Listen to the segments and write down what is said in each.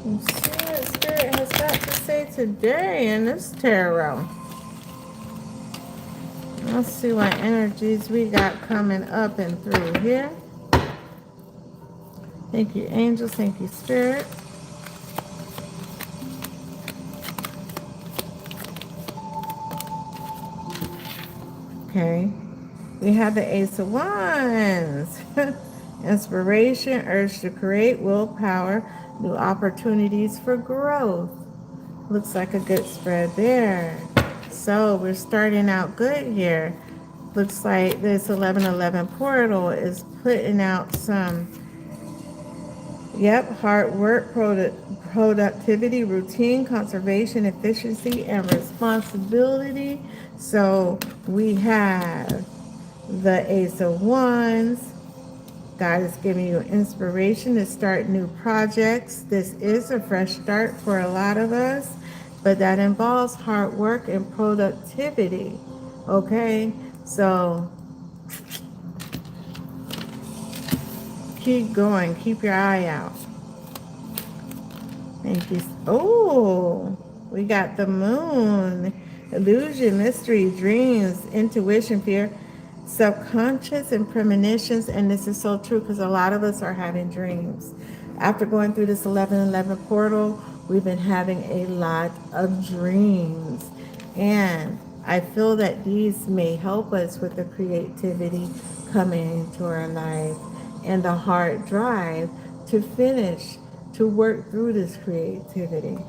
Let's see what Spirit has got to say today in this tarot. Let's see what energies we got coming up and through here. Thank you, angels. Thank you, Spirit. Okay. We have the Ace of Wands. Inspiration, urge to create, willpower, new opportunities for growth. Looks like a good spread there. So we're starting out good here. Looks like this 1111 portal is putting out some, yep, hard work, productivity, routine, conservation, efficiency, and responsibility. So we have the Ace of Wands. God is giving you inspiration to start new projects. This is a fresh start for a lot of us, but that involves hard work and productivity. Okay? So keep going. Keep your eye out. Thank you. Oh, we got the moon. Illusion, mystery, dreams, intuition, fear, subconscious, and premonitions. And this is so true because a lot of us are having dreams. After going through this 1111 portal, we've been having a lot of dreams. And I feel that these may help us with the creativity coming into our life and the hard drive to finish, to work through this creativity.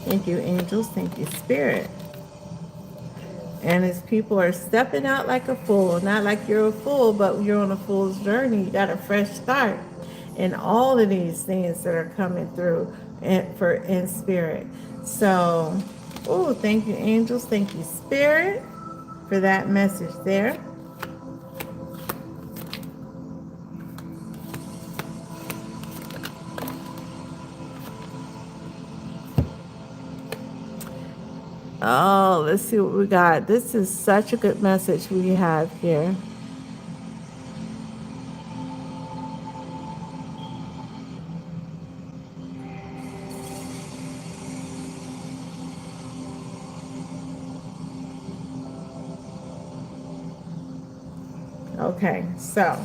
Thank you, angels. Thank you, Spirit. And as people are stepping out like a fool, not like you're a fool, but you're on a fool's journey. You got a fresh start. And all of these things that are coming through in spirit. So, oh, thank you, angels. Thank you, Spirit, for that message there. Oh, let's see what we got. This is such a good message we have here. Okay, so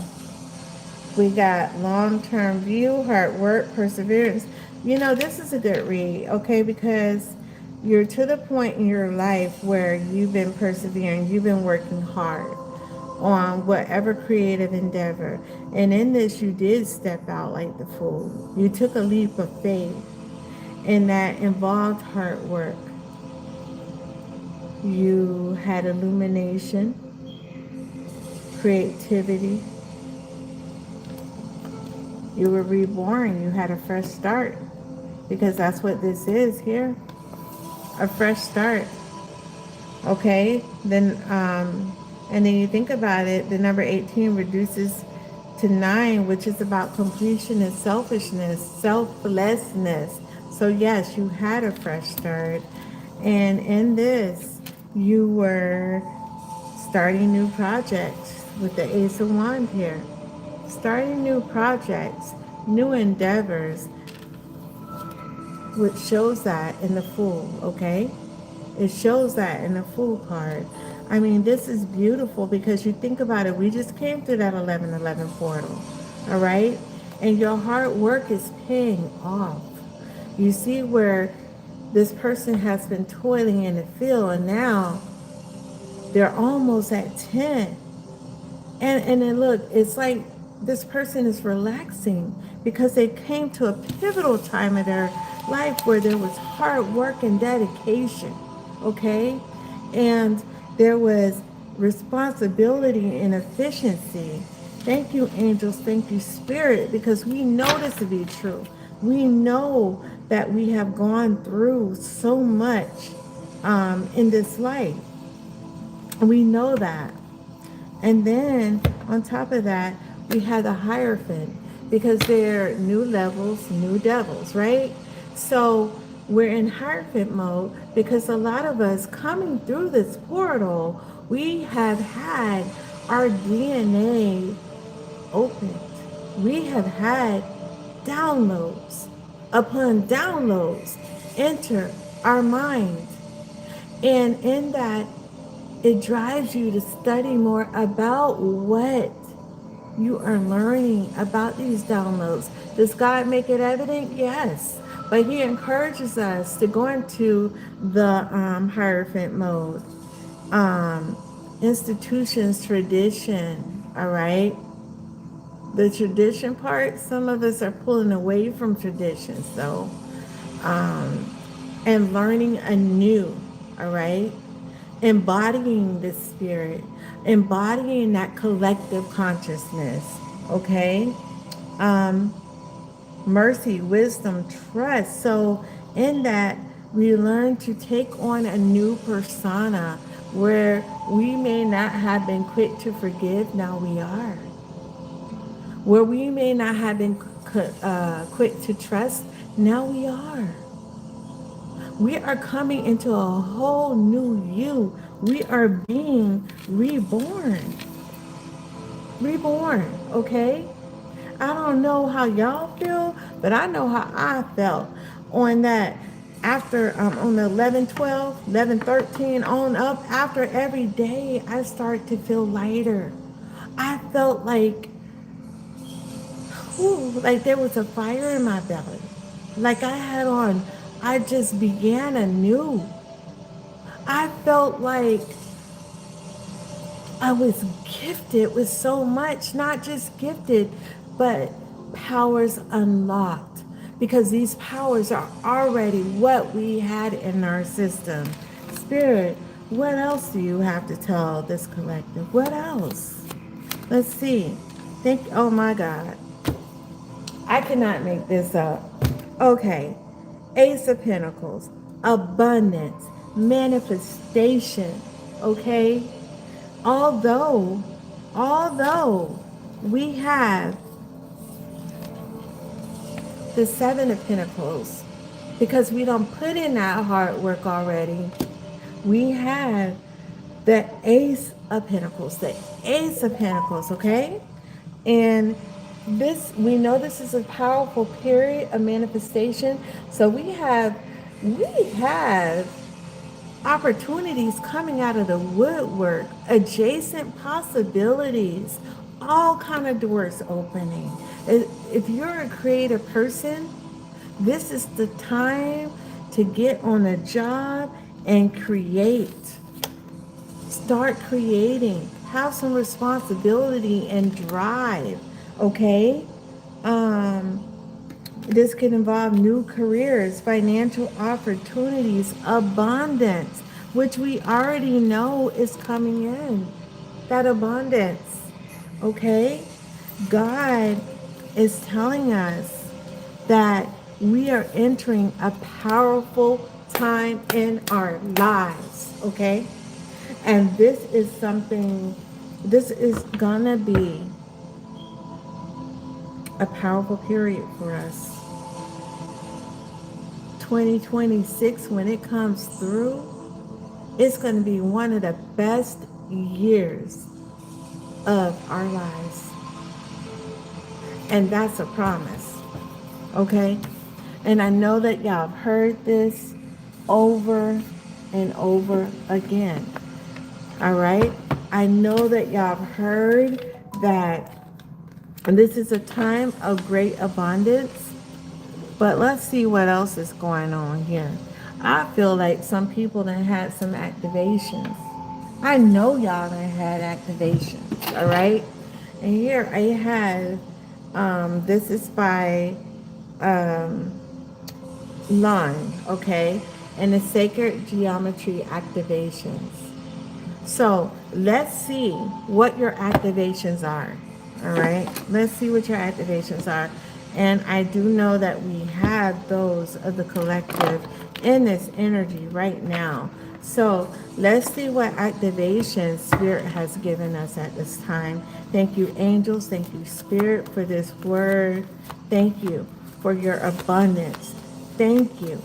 we got long-term view, hard work, perseverance. You know, this is a good read, okay, because you're to the point in your life where you've been persevering, you've been working hard on whatever creative endeavor. And in this, you did step out like the fool. You took a leap of faith, and that involved hard work. You had illumination, creativity. You were reborn. You had a fresh start, because that's what this is here, a fresh start. Okay, then and then you think about it, the number 18 reduces to 9, which is about completion and selfishness, selflessness. So yes, you had a fresh start, and in this you were starting new projects with the Ace of Wands here. Starting new projects, new endeavors, which shows that in the Fool, okay? It shows that in the Fool card. I mean, this is beautiful because you think about it, we just came through that 1111 portal, all right? And your hard work is paying off. You see where this person has been toiling in the field, and now they're almost at 10. And then look, it's like this person is relaxing because they came to a pivotal time of their life where there was hard work and dedication, okay? And there was responsibility and efficiency. Thank you, angels. Thank you, Spirit, because we know this to be true. We know that we have gone through so much in this life. We know that. And then on top of that, we have the Hierophant, because they're new levels, new devils, right? So we're in Hierophant mode because a lot of us coming through this portal, we have had our DNA opened. We have had downloads upon downloads enter our mind. And in that, it drives you to study more about what you are learning about these downloads. Does God make it evident? Yes. But He encourages us to go into the Hierophant mode. Um, Institutions, tradition, all right? The tradition part, some of us are pulling away from tradition, so, and learning anew, all right? Embodying the spirit, embodying that collective consciousness, okay? Um, Mercy, wisdom, trust. So, in that, we learn to take on a new persona where we may not have been quick to forgive, now we are. Where we may not have been quick to trust, now we are. We are coming into a whole new you. We are being reborn. Reborn, okay? I don't know how y'all feel, but I know how I felt on that after on the 11, 12, 11, 13 on up. After every day, I start to feel lighter. I felt like there was a fire in my belly. Like I just began anew. I felt like I was gifted with so much, not just gifted, but powers unlocked. Because these powers are already what we had in our system. Spirit, what else do you have to tell this collective? What else? Let's see. Oh my God. I cannot make this up. Okay. Ace of Pentacles, abundance, manifestation. Okay. Although, although we have the Seven of Pentacles, because we don't put in that hard work already, we have the Ace of Pentacles, the Ace of Pentacles, okay? And this, we know this is a powerful period of manifestation. So we have opportunities coming out of the woodwork, adjacent possibilities, all kind of doors opening. If you're a creative person, this is the time to get on a job and create. Start creating. Have some responsibility and drive, okay? This can involve new careers, financial opportunities, abundance, which we already know is coming in. That abundance, okay? God is telling us that we are entering a powerful time in our lives, okay? And this is gonna be a powerful period for us. 2026, when it comes through, it's going to be one of the best years of our lives. And that's a promise. Okay? And I know that y'all have heard this over and over again. All right? I know that y'all have heard that this is a time of great abundance. But let's see what else is going on here. I feel like some people that had some activations. I know y'all done had activations, all right? And here I have, this is by Lon, okay? And the Sacred Geometry Activations. So let's see what your activations are. All right. Let's see what your activations are. And I do know that we have those of the collective in this energy right now. So let's see what activation Spirit has given us at this time. Thank you, angels. Thank you, Spirit, for this word. Thank you for your abundance. Thank you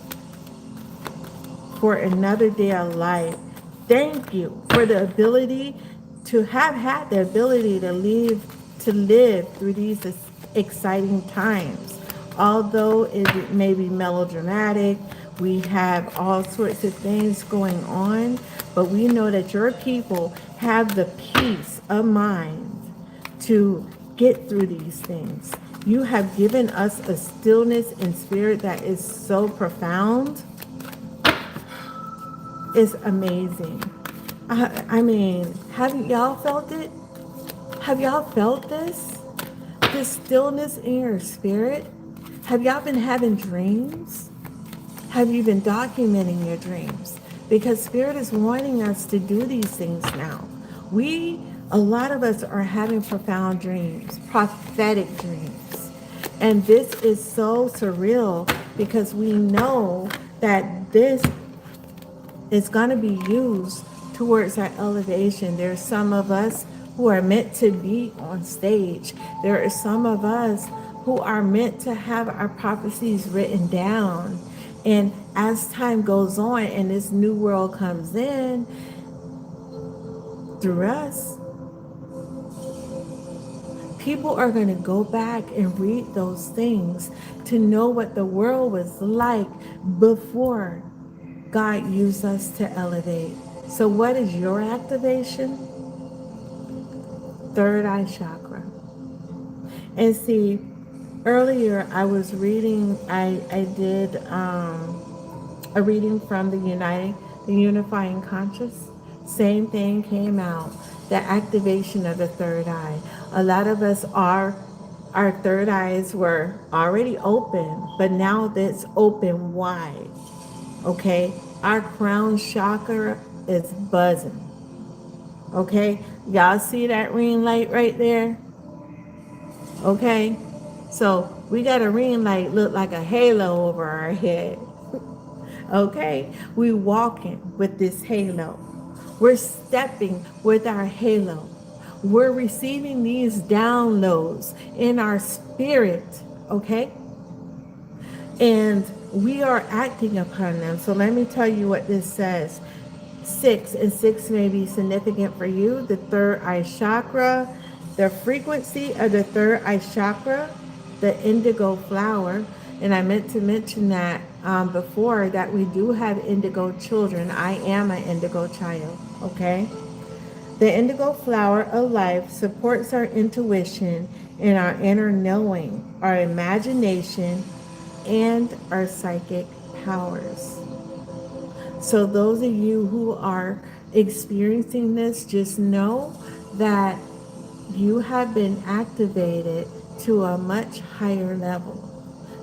for another day of life. Thank you for the ability to have had the ability to to live through these exciting times. Although it may be melodramatic, we have all sorts of things going on, but we know that your people have the peace of mind to get through these things. You have given us a stillness in spirit that is so profound. It's amazing. I mean, have y'all felt it? Have y'all felt this? This stillness in your spirit? Have y'all been having dreams? Have you been documenting your dreams? Because Spirit is wanting us to do these things now. A lot of us are having profound dreams, prophetic dreams. And this is so surreal because we know that this is going to be used towards our elevation. There's some of us who are meant to be on stage. There are some of us who are meant to have our prophecies written down. And as time goes on and this new world comes in through us, people are going to go back and read those things to know what the world was like before God used us to elevate. So what is your activation? Third eye chakra. And see, earlier I was reading, I did a reading from the Unifying Conscious. Same thing came out, the activation of the third eye. A lot of us our third eyes were already open, but now that's open wide. Okay, our crown chakra is buzzing. Okay, y'all see that ring light right there? Okay, so we got a ring light look like a halo over our head. Okay, we walking with this halo. We're stepping with our halo. We're receiving these downloads in our spirit. Okay, and we are acting upon them. So let me tell you what this says. 6, and 6 may be significant for you. The third eye chakra, the frequency of the third eye chakra, the indigo flower. And I meant to mention that before, that we do have indigo children. I am an indigo child, okay? The indigo flower of life supports our intuition and our inner knowing, our imagination, and our psychic powers. So those of you who are experiencing this, just know that you have been activated to a much higher level.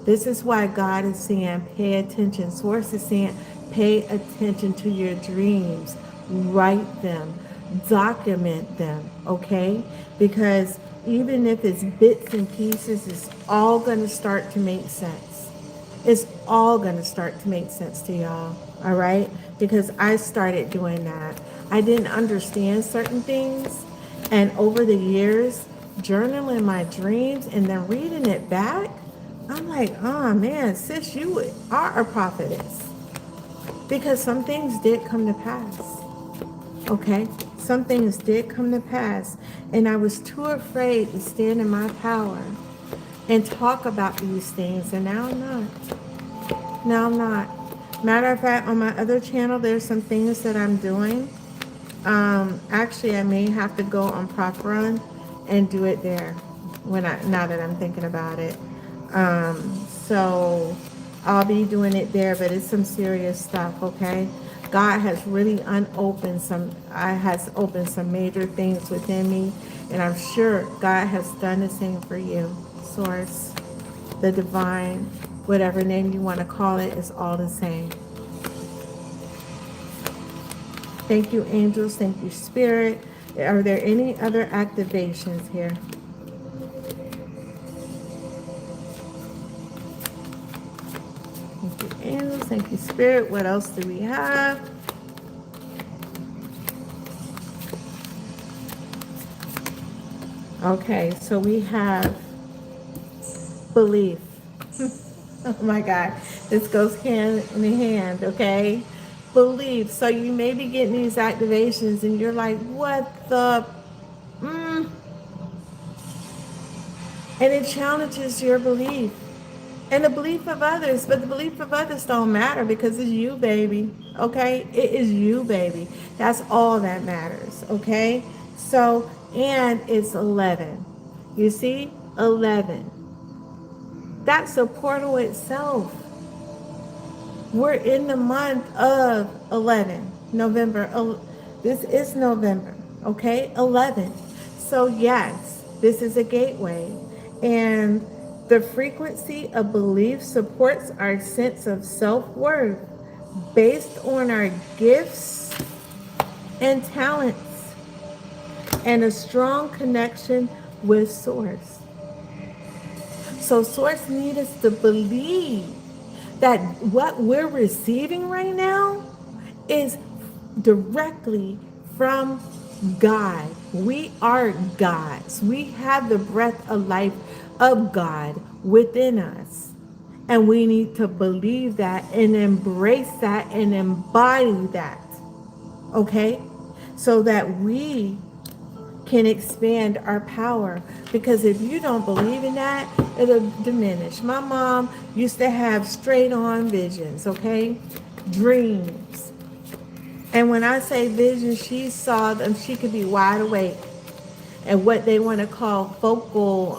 This is why God is saying, pay attention. Source is saying, pay attention to your dreams. Write them. Document them, okay? Because even if it's bits and pieces, it's all going to start to make sense. It's all going to start to make sense to y'all, all right? Because I started doing that. I didn't understand certain things. And over the years, journaling my dreams and then reading it back, I'm like, oh man, sis, you are a prophetess. Because some things did come to pass, okay? Some things did come to pass. And I was too afraid to stand in my power and talk about these things. And now I'm not. Now I'm not. Matter of fact, on my other channel, there's some things that I'm doing. Actually, I may have to go on Prop Run and do it there now that I'm thinking about it. So I'll be doing it there, but it's some serious stuff, okay? God has really opened some major things within me, and I'm sure God has done the same for you. Source, the divine, whatever name you want to call it, is all the same. Thank you, angels. Thank you, spirit. Are there any other activations here? Thank you, angels. Thank you, spirit. What else do we have? Okay, so we have belief. Oh my God, this goes hand in hand, okay? Belief. So you may be getting these activations and you're like, what the? And it challenges your belief and the belief of others, but the belief of others don't matter because it's you, baby. Okay? It is you, baby. That's all that matters. Okay? So, and it's 11. You see? 11. That's a portal itself. We're in the month of 11, November. This is November, okay? 11. So, yes, this is a gateway. And the frequency of belief supports our sense of self worth based on our gifts and talents and a strong connection with Source. So, Source needs us to believe that what we're receiving right now is directly from God. We are God's. We have the breath of life of God within us. And we need to believe that and embrace that and embody that. Okay? So that we can expand our power, because if you don't believe in that, it'll diminish. My mom used to have straight on visions, okay? Dreams. And when I say visions, she saw them, she could be wide awake, and what they want to call focal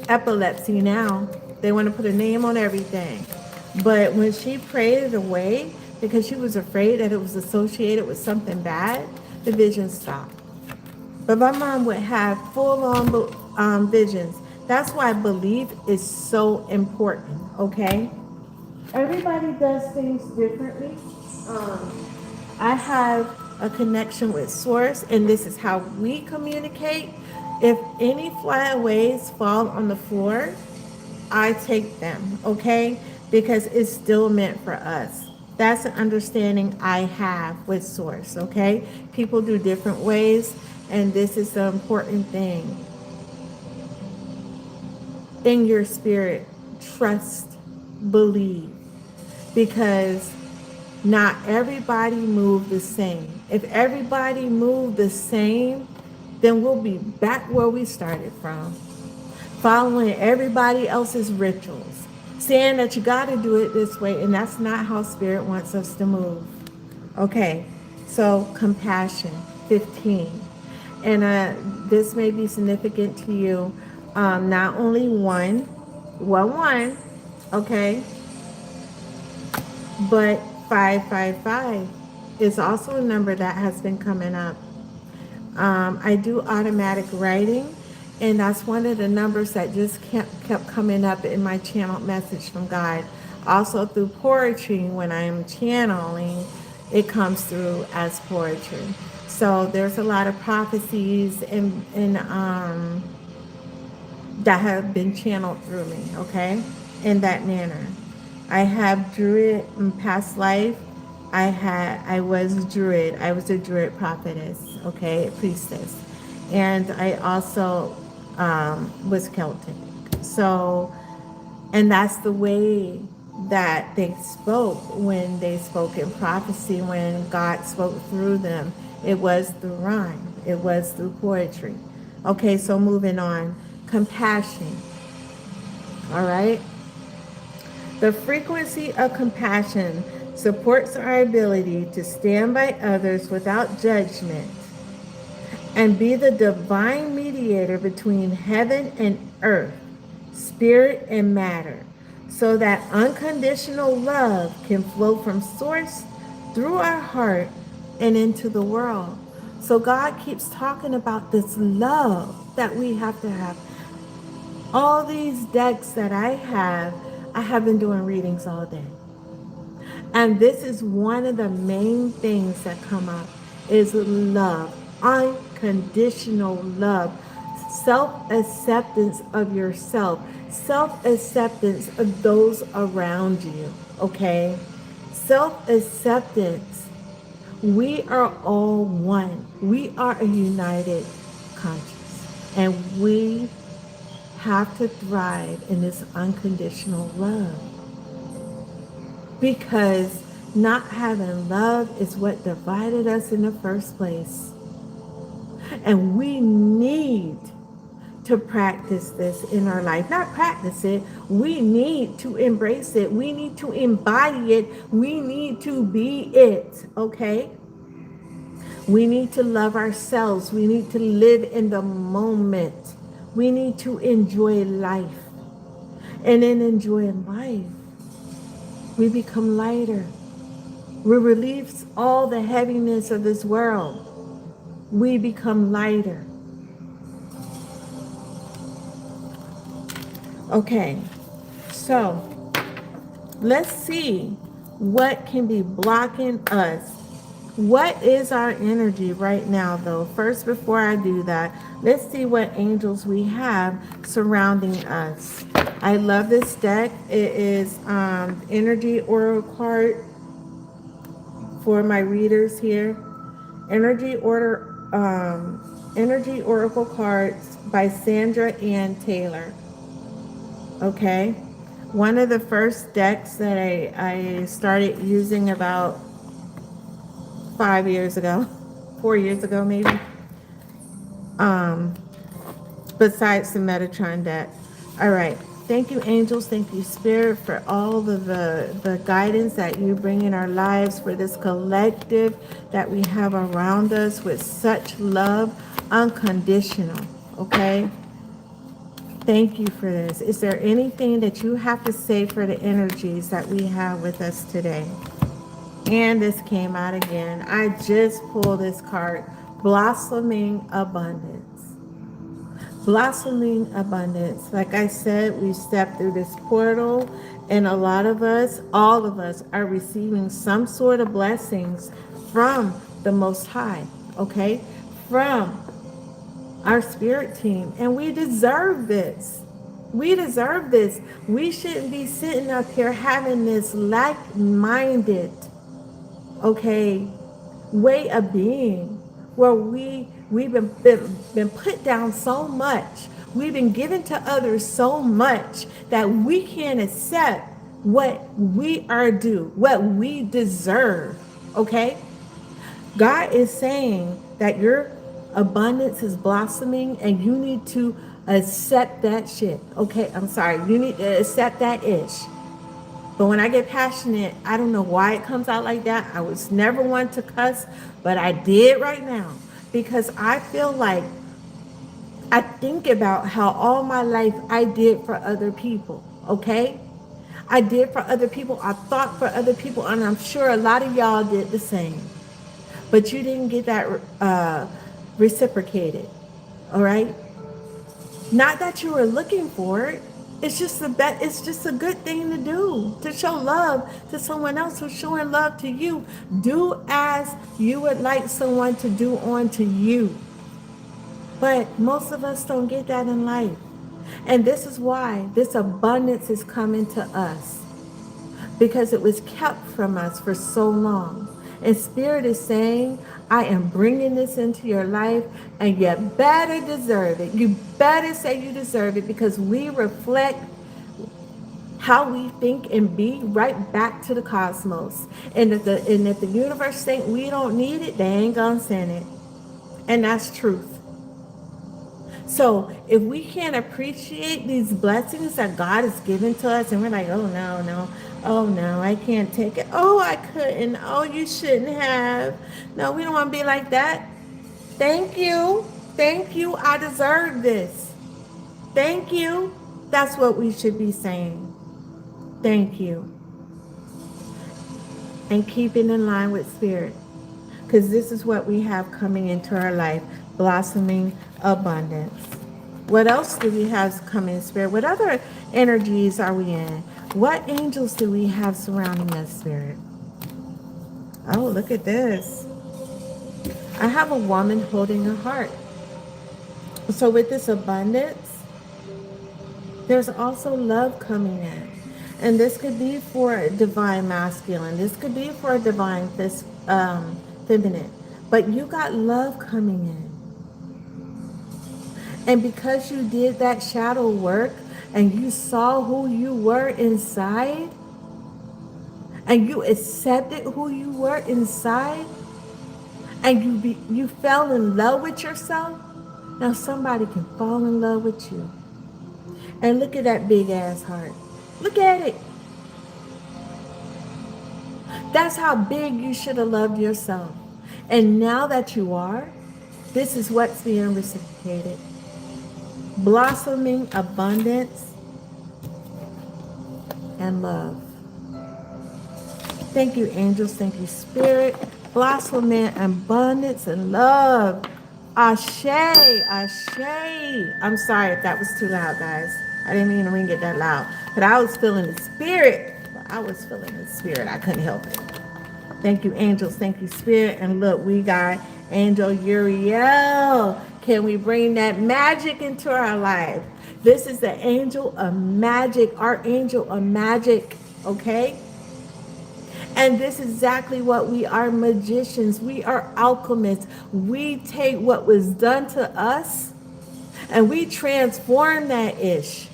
epilepsy now. They want to put a name on everything. But when she prayed it away because she was afraid that it was associated with something bad, the vision stopped. But my mom would have full-on visions. That's why belief is so important, okay? Everybody does things differently. I have a connection with Source, and this is how we communicate. If any flyaways fall on the floor, I take them, okay? Because it's still meant for us. That's an understanding I have with Source, okay? People do different ways, and this is the important thing. In your spirit, trust, believe, because not everybody move the same. If everybody move the same, then we'll be back where we started from, following everybody else's rituals, saying that you got to do it this way, and that's not how spirit wants us to move. Okay, so compassion, 15. And this may be significant to you. Not only one, okay, but 555 is also a number that has been coming up. I do automatic writing, and that's one of the numbers that just kept coming up in my channeled message from God. Also through poetry, when I'm channeling, it comes through as poetry. So there's a lot of prophecies that have been channeled through me, okay, in that manner. I have druid in past life. I was druid. I was a druid prophetess, okay, priestess, and I also was Celtic. So, and that's the way that they spoke when they spoke in prophecy. When God spoke through them, it was through rhyme. It was through poetry. Okay, so moving on, compassion. All right. The frequency of compassion supports our ability to stand by others without judgment and be the divine mediator between heaven and earth, spirit and matter, so that unconditional love can flow from Source through our heart and into the world. So God keeps talking about this love that we have to have. All these decks that I have been doing readings all day. And this is one of the main things that come up is love, unconditional love, self-acceptance of yourself, self-acceptance of those around you, okay? Self-acceptance. We are all one. We are a united conscious, and we have to thrive in this unconditional love, because not having love is what divided us in the first place. And we need to practice this in our life. Not practice it. We need to embrace it. We need to embody it. We need to be it. Okay? We need to love ourselves. We need to live in the moment. We need to enjoy life. And in enjoying life, we become lighter. We release all the heaviness of this world. We become lighter. Okay, so let's see what can be blocking us. What is our energy right now, though? First, before I do that, let's see what angels we have surrounding us. I love this deck. It is energy oracle card for my readers here. Energy oracle cards by Sandra Ann Taylor. Okay, one of the first decks that I started using about 5 years ago, 4 years ago maybe. Um, besides the Metatron deck. All right. Thank you, angels. Thank you, Spirit, for all of the guidance that you bring in our lives, for this collective that we have around us with such love, unconditional. Okay? Thank you for this. Is there anything that you have to say for the energies that we have with us today? And this came out again. I just pulled this card, Blossoming Abundance. Blossoming abundance. Like I said, we stepped through this portal, and a lot of us, all of us, are receiving some sort of blessings from the Most High, okay? From our spirit team. And we deserve this. We deserve this. We shouldn't be sitting up here having this like-minded, okay, way of being, where we've been put down so much, we've been given to others so much that we can't accept what we are due, what we deserve. Okay, God is saying that your abundance is blossoming, and you need to accept that shit. Okay, I'm sorry, you need to accept that ish. But when I get passionate, I don't know why it comes out like that. I was never one to cuss, but I did right now, because I feel like I think about how all my life I did for other people, okay? I did for other people. I thought for other people, and I'm sure a lot of y'all did the same. But you didn't get that reciprocated, all right? Not that you were looking for it. It's just a good thing to do, to show love to someone else who's showing love to you. Do as you would like someone to do unto you. But most of us don't get that in life. And this is why this abundance is coming to us, because it was kept from us for so long. And Spirit is saying, I am bringing this into your life, and you better deserve it. You better say you deserve it, because we reflect how we think and be right back to the cosmos. And if the universe think we don't need it, they ain't gonna send it. And that's truth. So if we can't appreciate these blessings that God has given to us, and we're like, oh no, oh no, I can't take it. Oh, I couldn't. Oh, you shouldn't have. No, we don't want to be like that. Thank you. Thank you. I deserve this. Thank you. That's what we should be saying. Thank you. And keeping in line with Spirit. Because this is what we have coming into our life. Blossoming abundance. What else do we have coming in, Spirit? What other energies are we in? What angels do we have surrounding us, Spirit? Oh, look at this. I have a woman holding a heart. So with this abundance, there's also love coming in. And this could be for a divine masculine. This could be for a divine feminine. But you got love coming in. And because you did that shadow work, and you saw who you were inside, and you accepted who you were inside, and you fell in love with yourself, Now somebody can fall in love with you. And look at that big ass heart. Look at it. That's how big you should have loved yourself. And now that you are, this is what's being reciprocated. Blossoming abundance and love. Thank you, angels. Thank you, spirit. Blossoming abundance and love. Ashe, ashe. I'm sorry if that was too loud, guys. I didn't mean to ring it that loud. But I was feeling the spirit. I was feeling the spirit. I couldn't help it. Thank you, angels. Thank you, spirit. And look, we got Angel Uriel. Can we bring that magic into our life? This is the angel of magic, archangel of magic, okay? And this is exactly what we are, magicians. We are alchemists. We take what was done to us and we transform that ish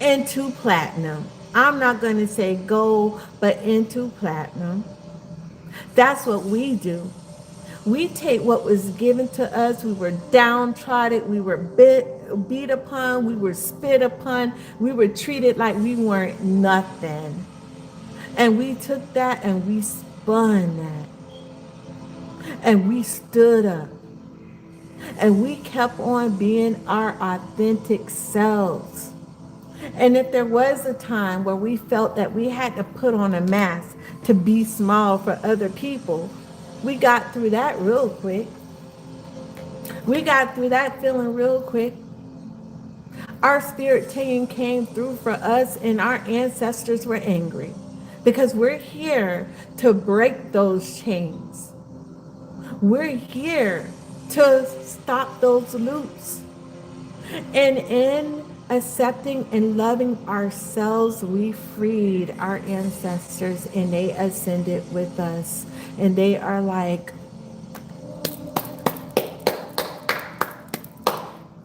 into platinum. I'm not going to say gold, but into platinum. That's what we do. We take what was given to us. We were downtrodden. We were beat upon. We were spit upon. We were treated like we weren't nothing. And we took that and we spun that. And we stood up. And we kept on being our authentic selves. And if there was a time where we felt that we had to put on a mask to be small for other people, we got through that real quick. We got through that feeling real quick. Our spirit team came through for us and our ancestors were angry because we're here to break those chains. We're here to stop those loops. And in accepting and loving ourselves, we freed our ancestors and they ascended with us. And they are like,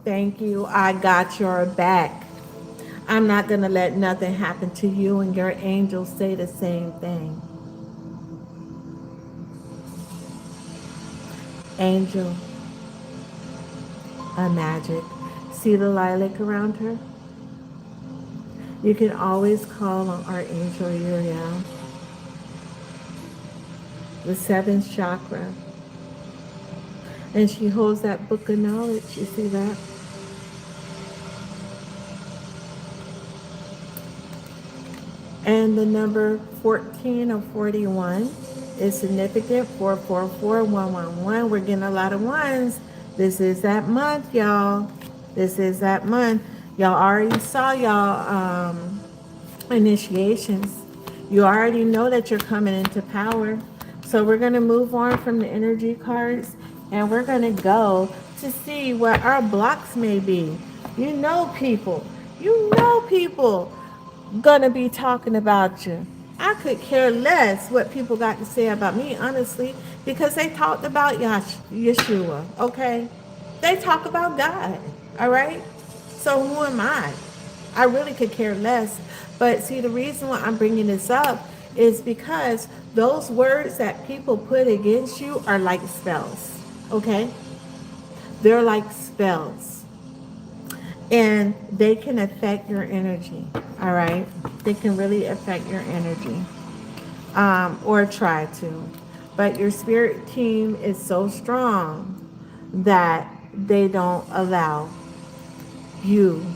thank you, I got your back. I'm not going to let nothing happen to you, and your angels say the same thing. Angel of magic. See the lilac around her? You can always call on Archangel Uriel. The seventh chakra. And she holds that book of knowledge. You see that? And the number 14 or 41 is significant. 444, 111. We're getting a lot of ones. This is that month, y'all. This is that month. Y'all already saw y'all initiations. You already know that you're coming into power. So we're going to move on from the energy cards and we're going to go to see what our blocks may be. You know people gonna be talking about you. I could care less what people got to say about me, honestly, because they talked about Yeshua, okay? They talk about God, all right? So who am I? I really could care less. But see, the reason why I'm bringing this up is because those words that people put against you are like spells, okay? They're like spells. And they can affect your energy, all right? They can really affect your energy, or try to. But your spirit team is so strong that they don't allow you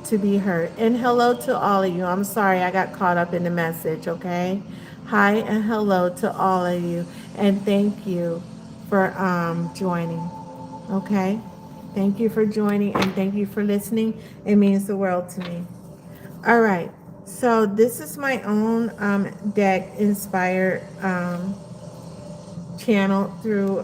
to be hurt. And hello to all of you. I'm sorry I got caught up in the message, okay? Hi and hello to all of you. And thank you for joining, okay? Thank you for joining and thank you for listening. It means the world to me. All right. So this is my own deck inspired channel through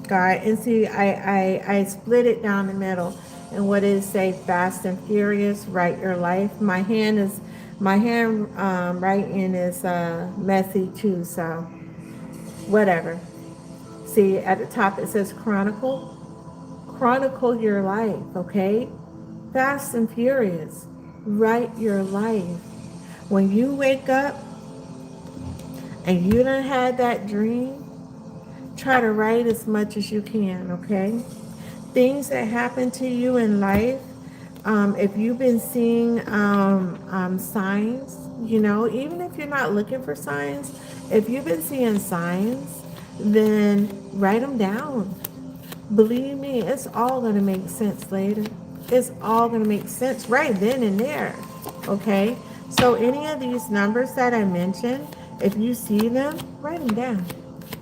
God. And see, I split it down the middle. And what is say fast and furious, write your life. My hand writing is messy too, so whatever. See, at the top it says chronicle your life, okay? Fast and furious, write your life. When you wake up and you done had that dream, try to write as much as you can, okay? things that happen to you in life, if you've been seeing signs, even if you're not looking for signs, if you've been seeing signs, then write them down. Believe me, it's all going to make sense later. It's all going to make sense right then and there. Okay? So, any of these numbers that I mentioned, if you see them, write them down.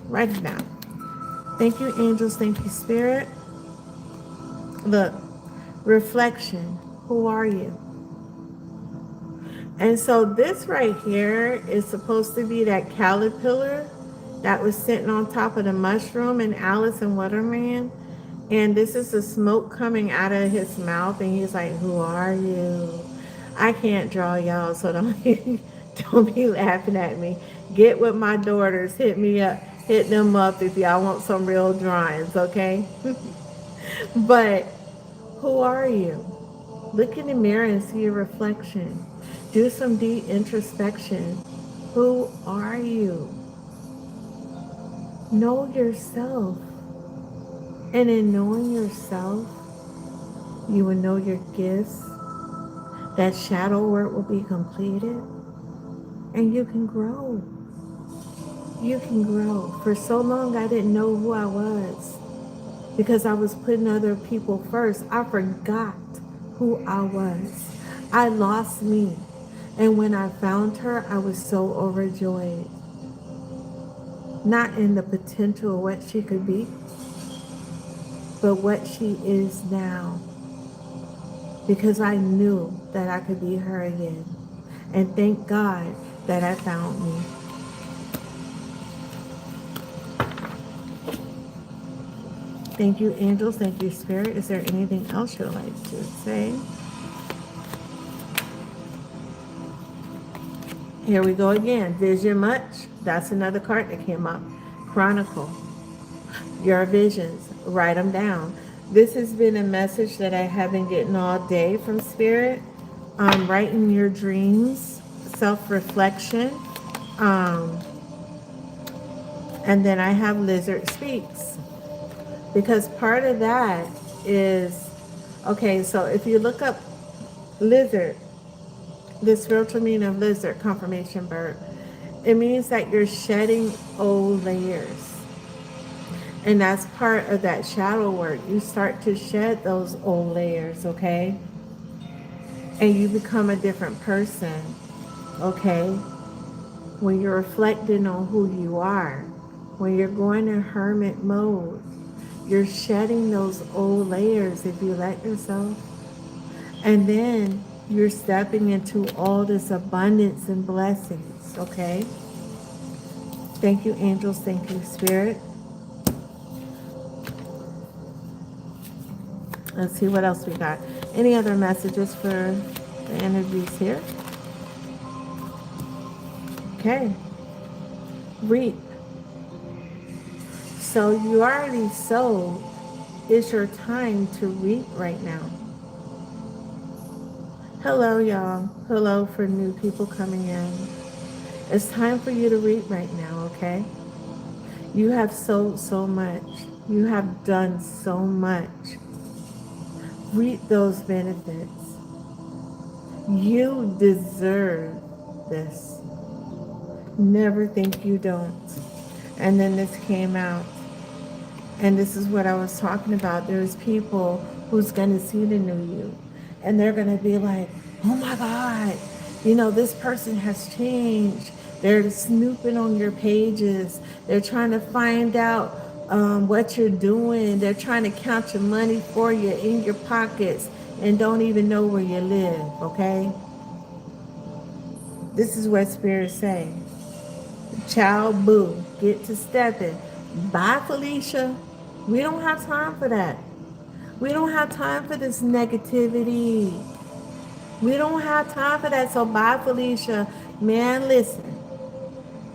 Write them down. Thank you, angels. Thank you, spirit. Look, reflection. Who are you? And so this right here is supposed to be that caterpillar that was sitting on top of the mushroom in Alice in Wonderland. And this is the smoke coming out of his mouth, and he's like, "Who are you?" I can't draw, y'all, so don't don't be laughing at me. Get with my daughters, hit me up, hit them up if y'all want some real drawings, okay? But who are you? Look in the mirror and see your reflection. Do some deep introspection. Who are you? Know yourself. And in knowing yourself, you will know your gifts. That shadow work will be completed. And you can grow. You can grow. For so long, I didn't know who I was because I was putting other people first. I forgot who I was. I lost me. And when I found her, I was so overjoyed. Not in the potential of what she could be, but what she is now. Because I knew that I could be her again. And thank God that I found me. Thank you, angels. Thank you, spirit. Is there anything else you'd like to say? Here we go again. Vision much. That's another card that came up. Chronicle your visions. Write them down. This has been a message that I have been getting all day from spirit. Writing your dreams, self-reflection. And then I have Lizard Speaks. Because part of that is, okay, so if you look up lizard, the spiritual meaning of lizard, confirmation bird, it means that you're shedding old layers. And that's part of that shadow work. You start to shed those old layers, okay? And you become a different person, okay? When you're reflecting on who you are, when you're going in hermit mode, you're shedding those old layers if you let yourself. And then you're stepping into all this abundance and blessings, okay? Thank you, angels. Thank you, spirit. Let's see what else we got. Any other messages for the energies here? Okay. Reap. So you already sowed. It's your time to reap right now. Hello, y'all. Hello for new people coming in. It's time for you to reap right now, okay? You have sowed so much. You have done so much. Reap those benefits. You deserve this. Never think you don't. And then this came out. And this is what I was talking about. There's people who's going to see the new you. And they're going to be like, oh my God, this person has changed. They're snooping on your pages. They're trying to find out what you're doing. They're trying to count your money for you in your pockets and don't even know where you live, okay? This is what spirits say. Child, boo, get to stepping. Bye, Felicia. We don't have time for that. We don't have time for this negativity. We don't have time for that. So bye, Felicia. Man, listen.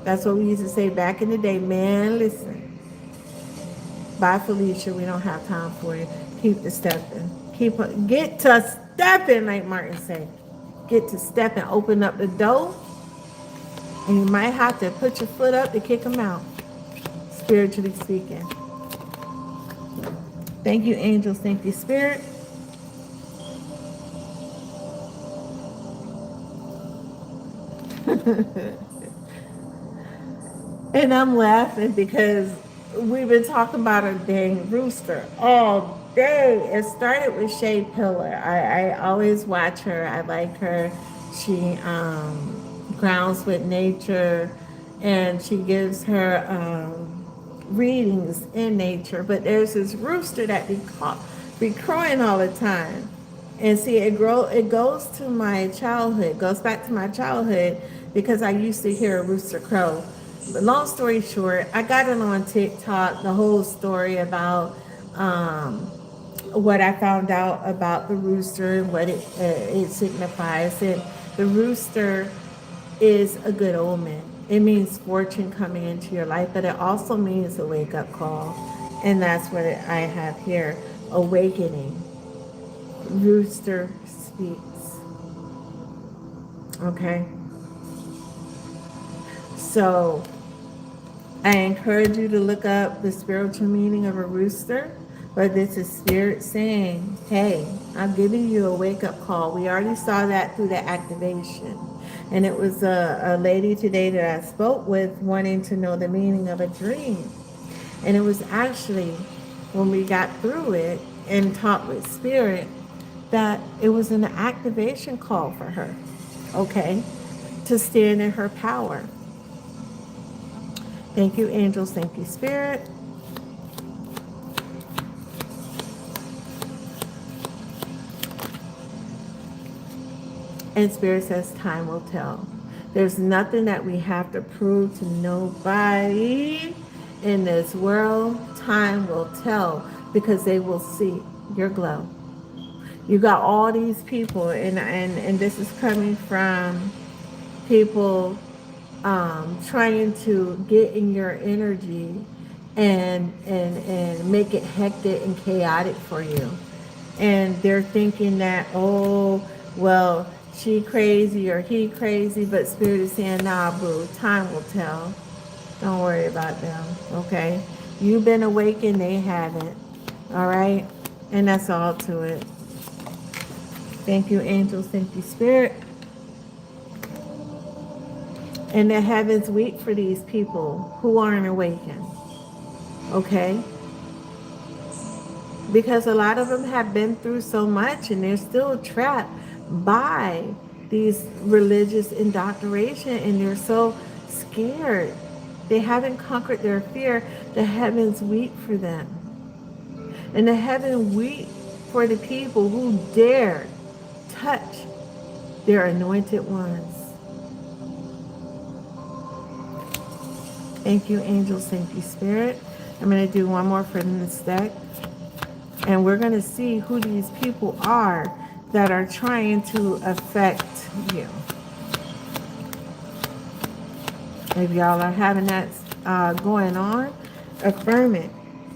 That's what we used to say back in the day. Man, listen. Bye, Felicia. We don't have time for you. Keep the stepping. Get to stepping, like Martin said. Get to stepping. Open up the door. And you might have to put your foot up to kick them out. Spiritually speaking. Thank you, angels. Thank you, spirit. And I'm laughing because we've been talking about a dang rooster all day. It started with Shea Pillar. I always watch her. I like her. She grounds with nature, and she gives her readings in nature. But there's this rooster that be crowing all the time. And see, it goes to my childhood, goes back to my childhood because I used to hear a rooster crow. But long story short, I got it on TikTok, the whole story about um, what I found out about the rooster and what it signifies. And the rooster is a good omen. It means fortune coming into your life, but it also means a wake up call. And that's what I have here, awakening. Rooster speaks. Okay? So I encourage you to look up the spiritual meaning of a rooster, but this is spirit saying, hey, I'm giving you a wake up call. We already saw that through the activation. And it was a lady today that I spoke with wanting to know the meaning of a dream. And it was actually when we got through it and talked with spirit that it was an activation call for her, okay, to stand in her power. Thank you, angels. Thank you, spirit. And spirit says time will tell. There's nothing that we have to prove to nobody in this world. Time will tell because they will see your glow. You got all these people, and this is coming from people trying to get in your energy and make it hectic and chaotic for you. And they're thinking that, oh, well, she crazy or he crazy, but spirit is saying, nah, boo, time will tell. Don't worry about them, okay? You've been awakened, they haven't, all right? And that's all to it. Thank you, angels. Thank you, spirit. And the heavens weep for these people who aren't awakened, okay? Because a lot of them have been through so much and they're still trapped by these religious indoctrination and they're so scared. They haven't conquered their fear. The heavens weep for them. And the heaven weep for the people who dare touch their anointed ones. Thank you, angels. Thank you, spirit. I'm going to do one more for this deck. And we're going to see who these people are that are trying to affect you. If y'all are having that going on, affirm it.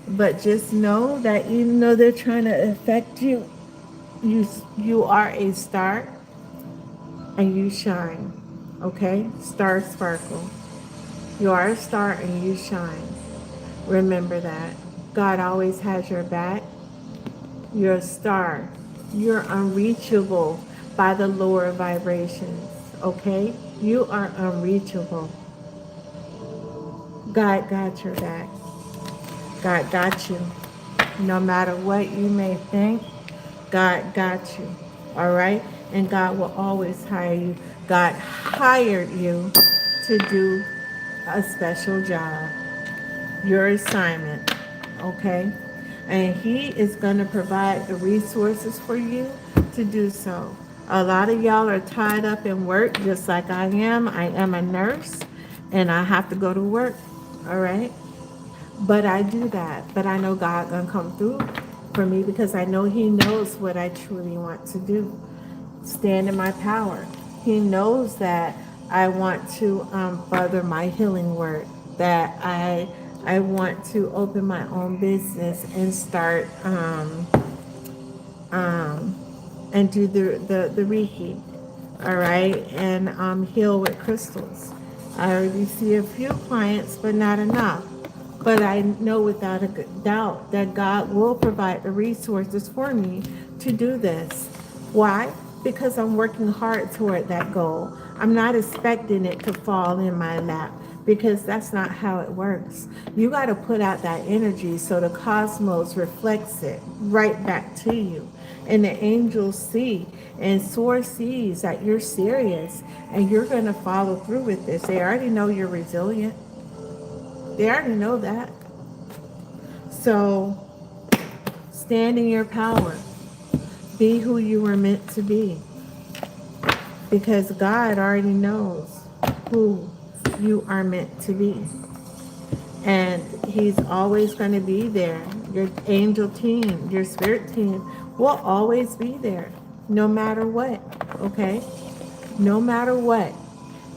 But just know that even though they're trying to affect you, you are a star and you shine. Okay? Star sparkle. You are a star and you shine. Remember that. God always has your back. You're a star. You're unreachable by the lower vibrations. Okay? You are unreachable. God got your back. God got you. No matter what you may think, God got you. All right? And God will always hire you. God hired you to do a special job. Your assignment. Okay? And He is going to provide the resources for you to do so. A lot of y'all are tied up in work just like I am. I am a nurse and I have to go to work. All right? But I do that. But I know God gonna come through for me because I know He knows what I truly want to do. Stand in my power. He knows that I want to further my healing work. That I want to open my own business and start and do the Reiki. All right, and heal with crystals. I already see a few clients, but not enough. But I know without a doubt that God will provide the resources for me to do this. Why? Because I'm working hard toward that goal. I'm not expecting it to fall in my lap because that's not how it works. You got to put out that energy so the cosmos reflects it right back to you. And the angels see and source sees that you're serious and you're going to follow through with this. They already know you're resilient. They already know that. So stand in your power. Be who you were meant to be. Because God already knows who you are meant to be. And He's always going to be there. Your angel team, your spirit team will always be there. No matter what. Okay? No matter what.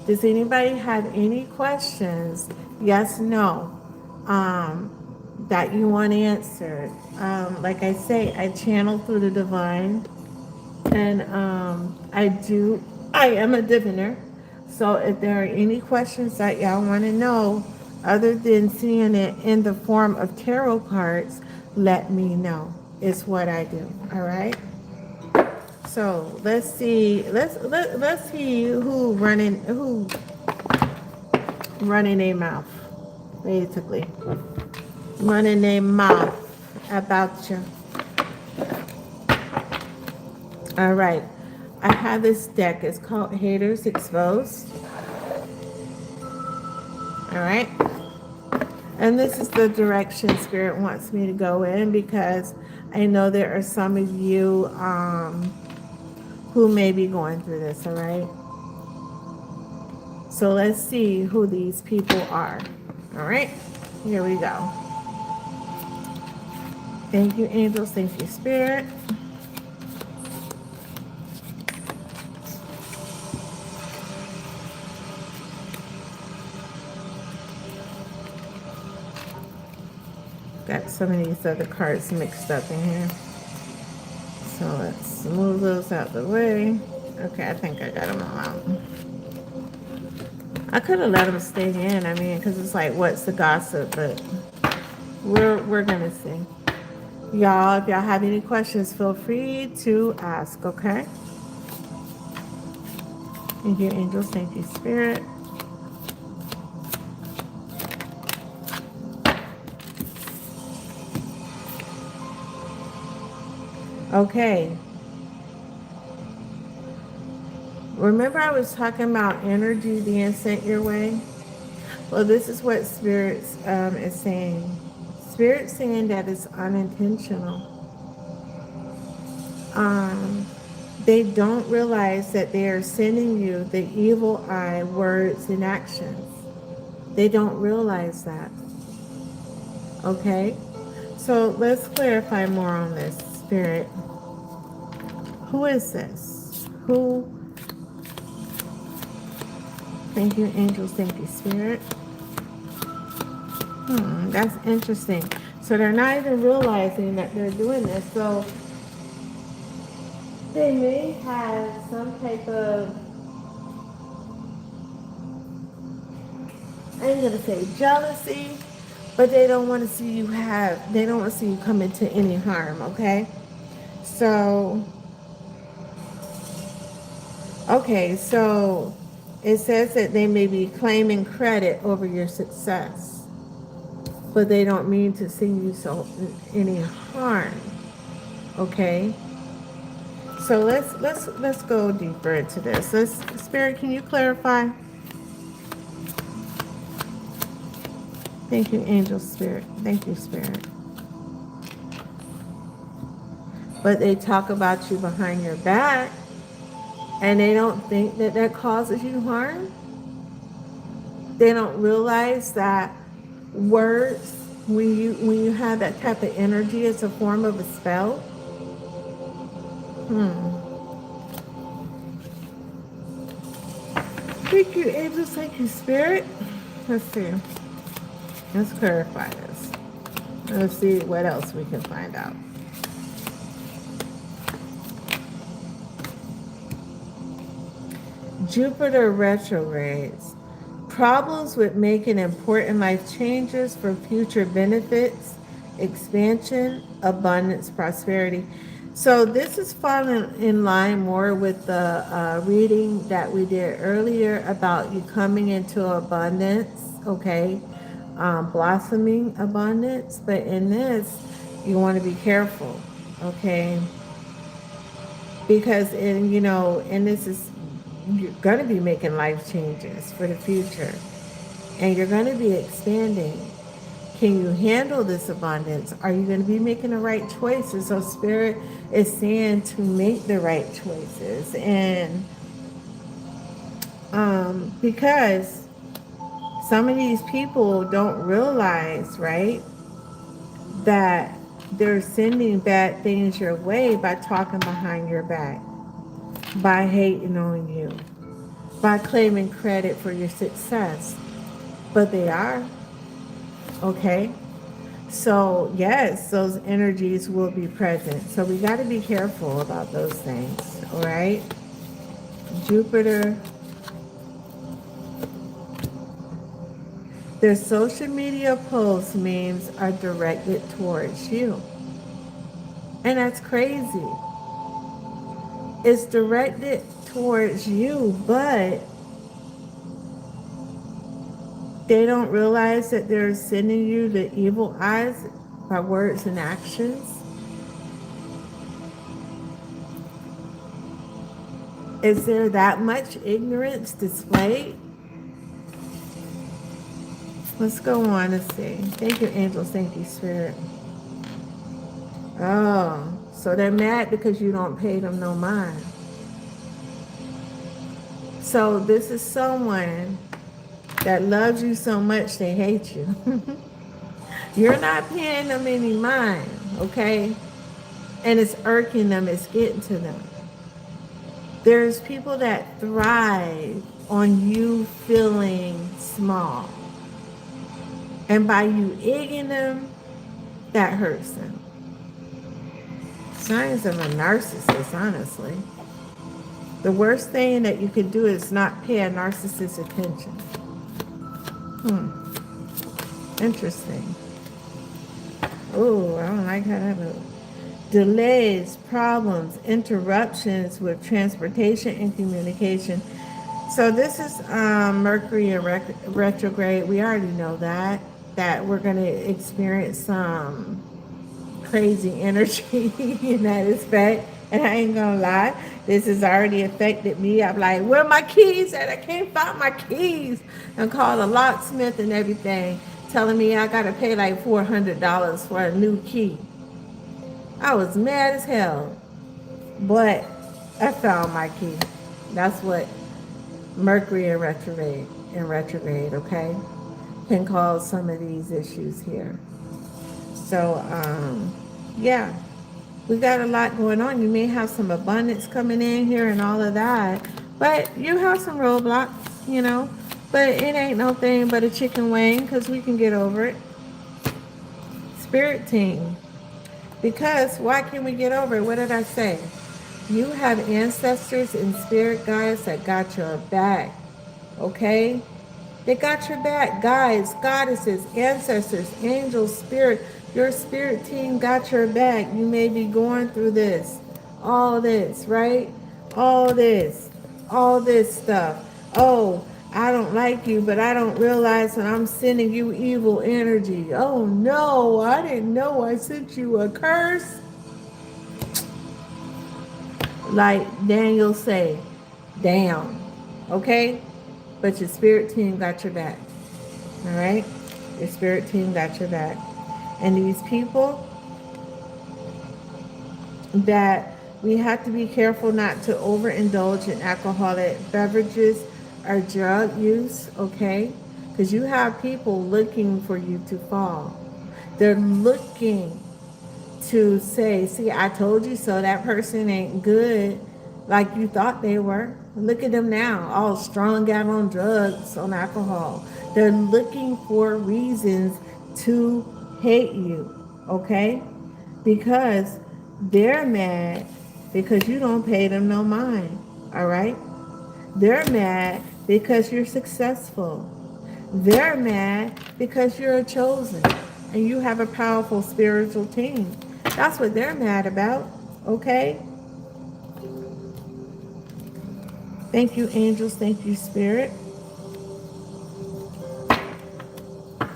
Does anybody have any questions? Yes, no. That you want answered. Like I say, I channel through the divine, and I am a diviner. So if there are any questions that y'all want to know, other than seeing it in the form of tarot cards, let me know. It's what I do. All right. So let's see. Let's see who running a mouth, basically running a mouth about you. All right. I have this deck. It's called Haters Exposed. All right. And this is the direction Spirit wants me to go in because I know there are some of you who may be going through this. All right. So let's see who these people are. All right. Here we go. Thank you, angels. Thank you, Spirit. Got some of these other cards mixed up in here. So let's move those out the way. Okay, I think I got them all out. I could have let them stay in. I mean, because it's like, what's the gossip? But we're gonna see. Y'all, if y'all have any questions, feel free to ask. Okay. Thank you, angels. Thank you, Spirit. Okay. Remember I was talking about energy being sent your way? Well, this is what Spirit is saying. Spirit saying that it's unintentional. They don't realize that they are sending you the evil eye words and actions. They don't realize that. Okay? So let's clarify more on this, Spirit. Who is this? Who? Thank you, angels. Thank you, Spirit. That's interesting. So they're not even realizing that they're doing this. So they may have some type of, I ain't gonna say jealousy, but they don't want to see you come into any harm, okay? So, okay, so it says that they may be claiming credit over your success, but they don't mean to see you any harm, okay? So let's go deeper into this. Spirit, can you clarify? Thank you, angel Spirit. Thank you, Spirit. But they talk about you behind your back, and they don't think that that causes you harm. They don't realize that words, when you have that type of energy, it's a form of a spell. Thank you, angels. Thank you, Spirit. Let's see. Let's clarify this. Let's see what else we can find out. Jupiter retrogrades. Problems with making important life changes for future benefits, expansion, abundance, prosperity. So this is falling in line more with the reading that we did earlier about you coming into abundance, okay? Blossoming abundance. But in this, you want to be careful, okay? Because and this is, you're going to be making life changes for the future, and you're going to be expanding. Can you handle this abundance? Are you going to be making the right choices? So Spirit is saying to make the right choices. And because some of these people don't realize, right, that they're sending bad things your way by talking behind your back, by hating on you, by claiming credit for your success. But they are, okay? So, yes, those energies will be present. So we got to be careful about those things, all right? Jupiter, their social media posts, memes are directed towards you. And that's crazy. It's directed towards you, but they don't realize that they're sending you the evil eyes by words and actions. Is there that much ignorance displayed? Let's go on. Let's see. Thank you, angels. Thank you, Spirit. Oh, so they're mad because you don't pay them no mind. So this is someone that loves you so much they hate you. You're not paying them any mind, okay? And it's irking them. It's getting to them. There's people that thrive on you feeling small. And by you egging them, that hurts them. Signs of a narcissist, honestly. The worst thing that you could do is not pay a narcissist attention. Interesting. Oh, I don't like how that looks. Delays, problems, interruptions with transportation and communication. So this is Mercury in retrograde. We already know that we're going to experience some crazy energy in that aspect. And I ain't gonna lie, this has already affected me. I'm like, where are my keys at? I can't find my keys. And call a locksmith and everything, telling me I gotta pay like $400 for a new key. I was mad as hell, but I found my key. That's what Mercury in retrograde, okay, can cause some of these issues here. So, yeah. We got a lot going on. You may have some abundance coming in here and all of that, but you have some roadblocks, but it ain't no thing but a chicken wing, because we can get over it. Spirit team, because why can we get over it? What did I say? You have ancestors and spirit guides that got your back, okay? They got your back. Guides, goddesses, ancestors, angels, spirit. Your spirit team got your back. You may be going through this, all this, right? All this stuff. Oh, I don't like you, but I don't realize that I'm sending you evil energy. Oh no, I didn't know I sent you a curse. Like Daniel say, damn, okay? But your spirit team got your back, all right? Your spirit team got your back. And these people that we have to be careful not to overindulge in alcoholic beverages or drug use, okay? Because you have people looking for you to fall. They're looking to say, see, I told you so. That person ain't good like you thought they were. Look at them now, all strung out on drugs, on alcohol. They're looking for reasons to hate you, okay? Because they're mad because you don't pay them no mind, all right? They're mad because you're successful. They're mad because you're a chosen and you have a powerful spiritual team. That's what they're mad about. Okay? Thank you, angels. Thank you, spirit.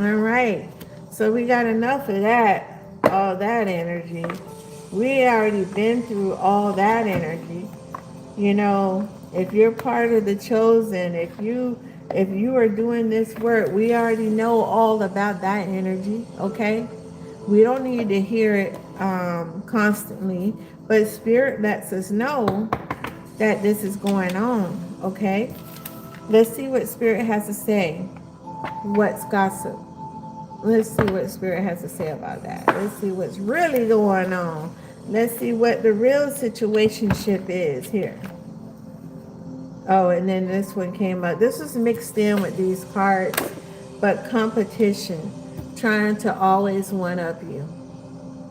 All right. So we got enough of that, all that energy. We already been through all that energy. You know, if you're part of the chosen, if you are doing this work, we already know all about that energy, okay? We don't need to hear it constantly, but spirit lets us know that this is going on, okay? Let's see what spirit has to say. What's gossip? Let's see what spirit has to say about that. Let's see what's really going on. Let's see what the real situationship is here. Oh, and then this one came up. This was mixed in with these cards, but competition, trying to always one up you.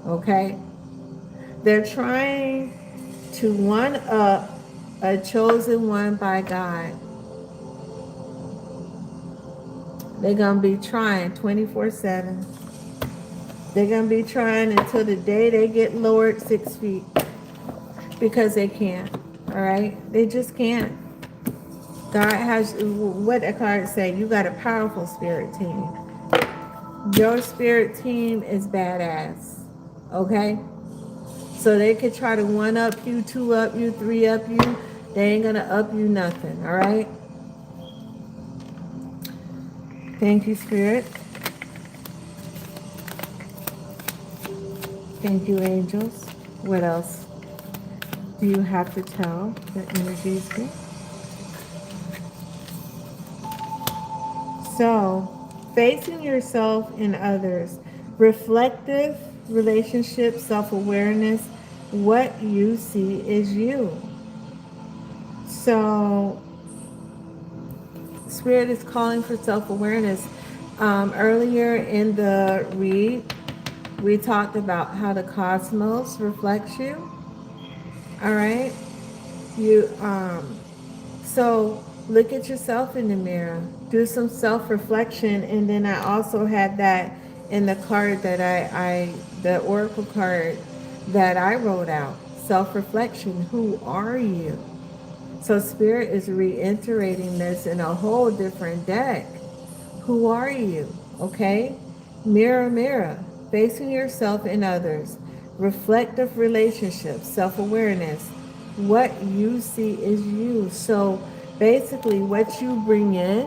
Okay? They're trying to one up a chosen one by God. They're going to be trying 24/7. They're going to be trying until the day they get lowered 6 feet because they can't. All right? They just can't. God has, what the cards say, you got a powerful spirit team. Your spirit team is badass. Okay? So they could try to one up you, two up you, three up you. They ain't gonna up you nothing. All right? Thank you, spirit. Thank you, angels. What else do you have to tell the energies here? So, facing yourself and others, reflective relationship, self-awareness, what you see is you. So, Spirit is calling for self-awareness. Earlier in the read, we talked about how the cosmos reflects you. All right? You So look at yourself in the mirror. Do some self-reflection. And then I also had that in the card that the oracle card that I wrote out. Self-reflection. Who are you? So Spirit is reiterating this in a whole different deck. Who are you? Okay? Mirror, mirror. Facing yourself and others. Reflective relationships. Self-awareness. What you see is you. So basically what you bring in,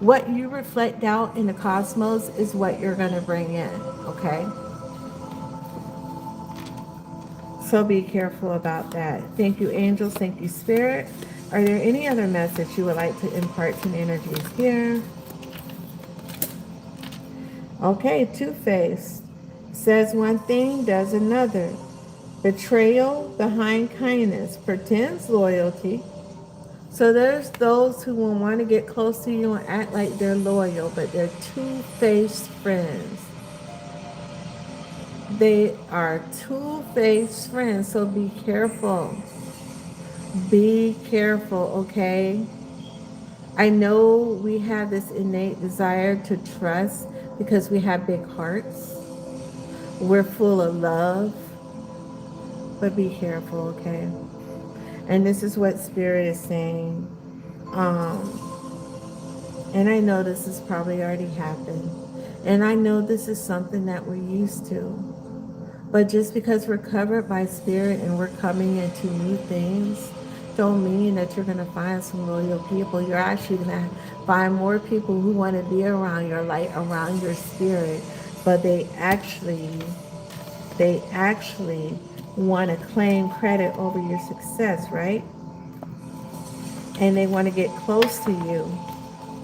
what you reflect out in the cosmos is what you're going to bring in. Okay? So be careful about that. Thank you, angels. Thank you, spirit. Are there any other message you would like to impart to the energies here? Okay, Two-Faced says one thing, does another. Betrayal behind kindness, pretends loyalty. So there's those who will want to get close to you and act like they're loyal, but they're two-faced friends. They are two-faced friends, so be careful. Be careful, okay? I know we have this innate desire to trust because we have big hearts. We're full of love, but be careful, okay? And this is what Spirit is saying. And I know this has probably already happened. And I know this is something that we're used to. But just because we're covered by Spirit and we're coming into new things, don't mean that you're going to find some loyal people. You're actually going to find more people who want to be around your light, around your spirit. But they actually want to claim credit over your success, right? And they want to get close to you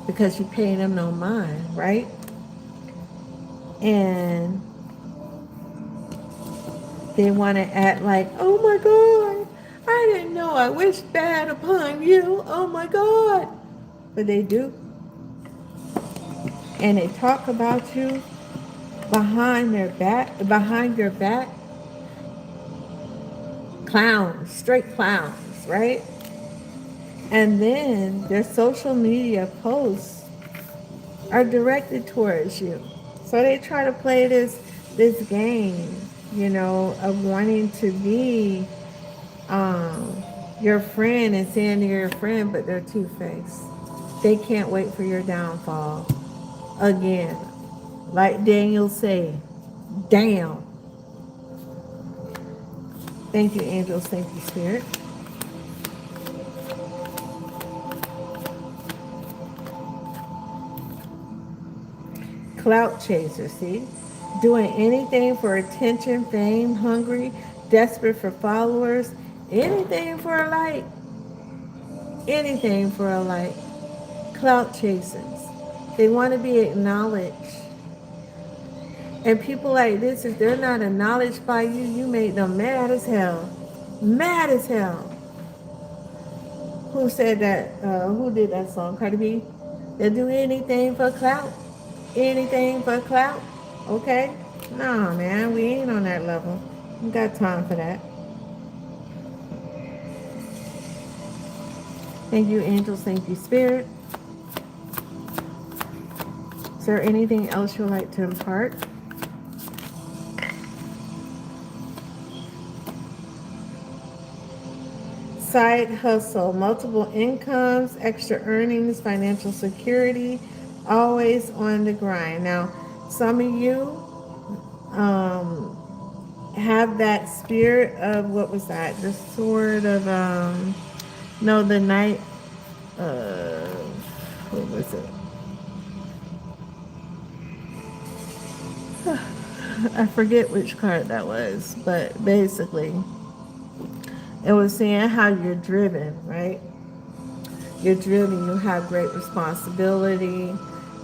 because you pay them no mind, right? And they want to act like, oh my God, I didn't know I wished bad upon you. Oh my God. But they do. And they talk about you behind your back. Clowns, straight clowns, right? And then their social media posts are directed towards you. So they try to play this game, of wanting to be um, your friend and saying they're your friend, but they're two-faced. They can't wait for your downfall. Again, like Daniel say, damn. Thank you, angels. Thank you, spirit. Clout chaser, see? Doing anything for attention, fame, hungry, desperate for followers, anything for a like. Anything for a like. Clout chasers. They want to be acknowledged. And people like this, if they're not acknowledged by you, you make them mad as hell. Mad as hell. Who said that? Who did that song? Cardi B? They'll do anything for clout. Anything for clout. Okay? Nah, man, we ain't on that level. We got time for that. Thank you, angels. Thank you, spirit. Is there anything else you'd like to impart? Side hustle, multiple incomes, extra earnings, financial security, always on the grind. Now, some of you have that spirit of, what was that? The sort of, no, the night, uh, what was it? I forget which card that was, but basically, it was saying how you're driven, right? You're driven, you have great responsibility,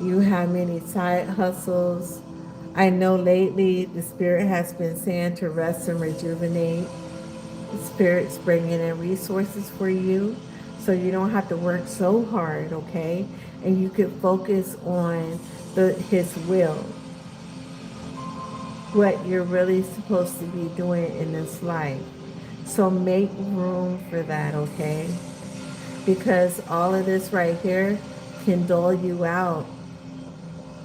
you have many side hustles. I know lately the spirit has been saying to rest and rejuvenate. The spirit's bringing in resources for you so you don't have to work so hard, okay? And you can focus on his will, what you're really supposed to be doing in this life. So make room for that, okay? Because all of this right here can dull you out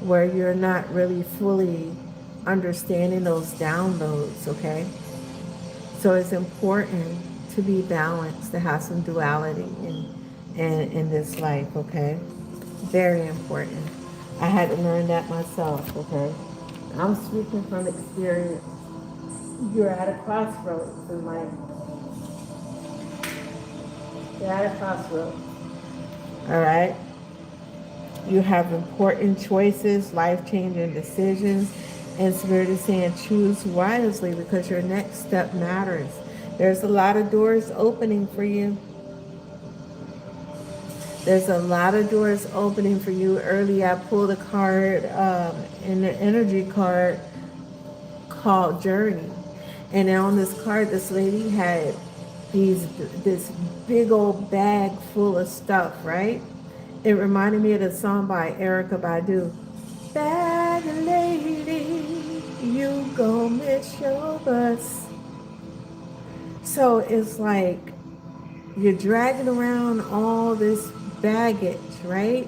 where you're not really fully understanding those downloads, okay? So it's important to be balanced, to have some duality in this life, okay? Very important. I had to learn that myself, okay? I'm speaking from experience. You're at a crossroads in life. You're at a crossroads. All right? You have important choices, life-changing decisions, and Spirit is saying choose wisely because your next step matters. There's a lot of doors opening for you. There's a lot of doors opening for you. Earlier, I pulled a card in the energy card called Journey. And on this card, this lady had this big old bag full of stuff, right? It reminded me of the song by Erykah Badu. Bag lady, you gon' miss your bus. So it's like you're dragging around all this baggage, right?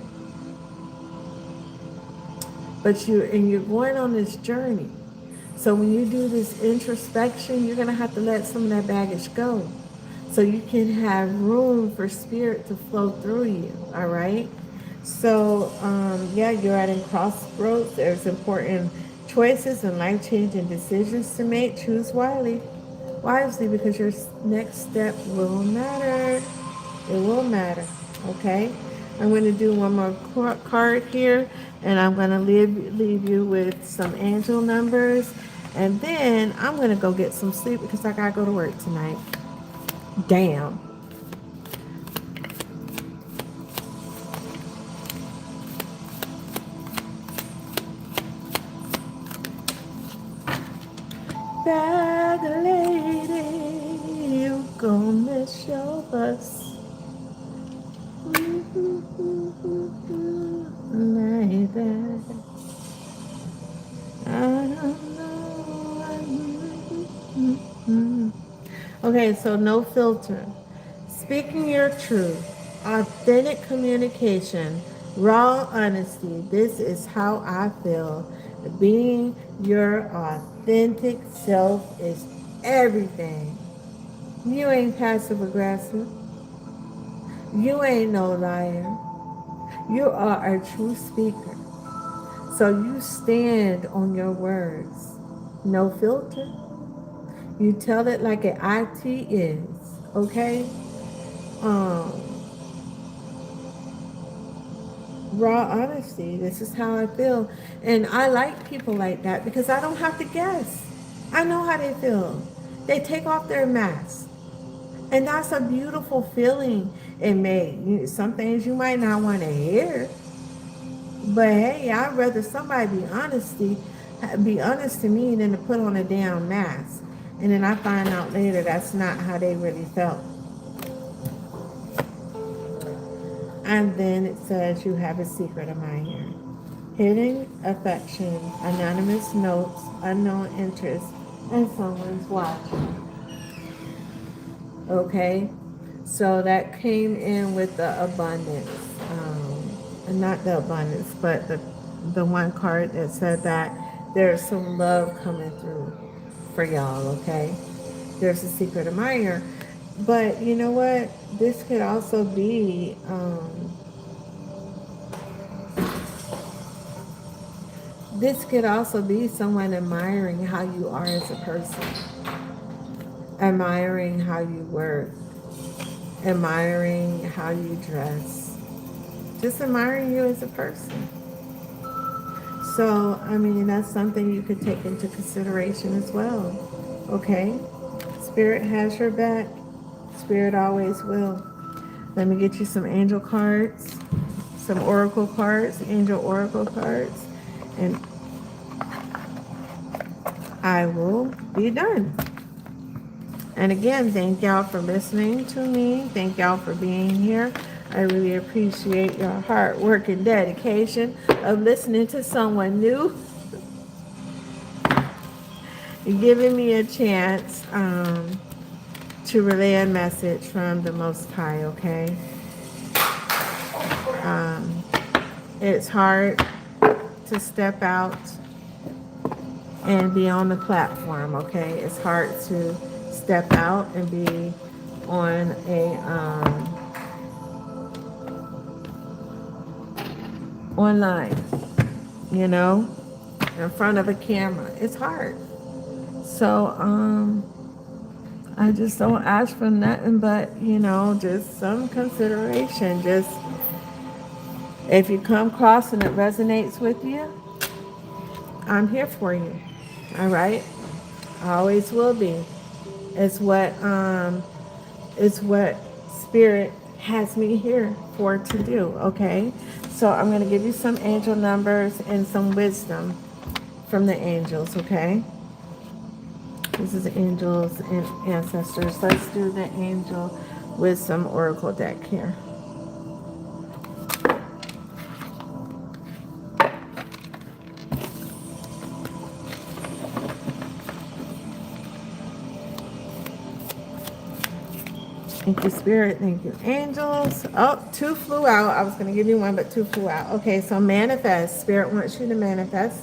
But you're going on this journey. So when you do this introspection, you're gonna have to let some of that baggage go, so you can have room for spirit to flow through you. All right. So yeah, you're at a crossroads. There's important choices and life-changing decisions to make. Choose wisely, because your next step will matter. It will matter. Okay. I'm going to do one more card here, and I'm going to leave you with some angel numbers, and then I'm going to go get some sleep because I got to go to work tonight. Damn. Bad lady, you gon' miss your bus. Like that. I don't know. Okay, so no filter. Speaking your truth. Authentic communication. Raw honesty. This is how I feel. Being your authentic self is everything. You ain't passive aggressive. You ain't no liar. You are a true speaker. So you stand on your words. No filter. You tell it like an IT is. Okay? Um, Raw honesty. This is how I feel. And I like people like that because I don't have to guess. I know how they feel. They take off their mask. And that's a beautiful feeling. It may, some things you might not want to hear. But hey, I'd rather somebody be honest to me than to put on a damn mask. And then I find out later that's not how they really felt. And then it says you have a secret of mine here. Hidden affection, anonymous notes, unknown interest, and someone's watching. Okay? So that came in with the abundance. Not the abundance, but the one card that said that there's some love coming through for y'all, okay? There's a secret admirer. But you know what? This could also be someone admiring how you are as a person, admiring how you work, admiring how you dress, just admiring you as a person. So, I mean, that's something you could take into consideration as well. Okay? Spirit has your back. Spirit always will. Let me get you some angel cards, some oracle cards, angel oracle cards, and I will be done. And again, thank y'all for listening to me. Thank y'all for being here. I really appreciate your hard work and dedication of listening to someone new, giving me a chance to relay a message from the Most High, okay? It's hard to step out and be on the platform, okay? It's hard to step out and be on a online, you know, in front of a camera. It's hard. So I just don't ask for nothing but, you know, just some consideration. Just if you come across and it resonates with you, I'm here for you. All right? I always will be. It's what spirit has me here for to do, okay? So I'm going to give you some angel numbers and some wisdom from the angels, okay? This is angels and ancestors. Let's do the angel wisdom oracle deck here. Thank you, Spirit. Thank you, angels. Oh, two flew out. I was going to give you one, but two flew out. Okay, so manifest. Spirit wants you to manifest.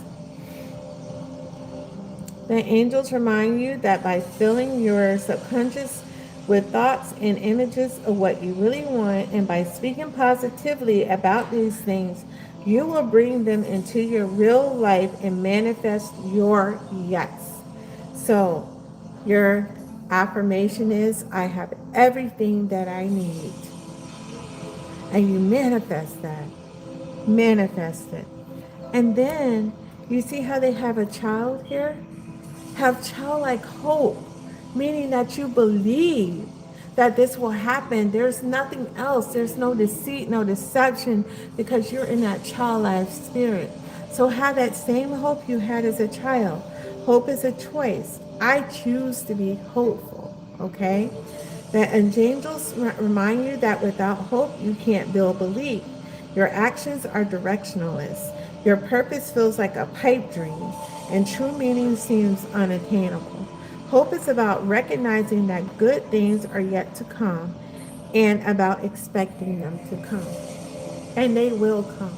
The angels remind you that by filling your subconscious with thoughts and images of what you really want, and by speaking positively about these things, you will bring them into your real life and manifest your yes. So, your affirmation is, I have everything that I need. And you manifest that. Manifest it. And then, you see how they have a child here? Have childlike hope, meaning that you believe that this will happen. There's nothing else. There's no deceit, no deception, because you're in that childlike spirit. So have that same hope you had as a child. Hope is a choice. I choose to be hopeful, okay? And angels remind you that without hope, you can't build belief. Your actions are directionless. Your purpose feels like a pipe dream, and true meaning seems unattainable. Hope is about recognizing that good things are yet to come and about expecting them to come. and they will come.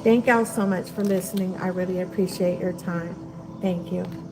Thank y'all so much for listening. I really appreciate your time. Thank you.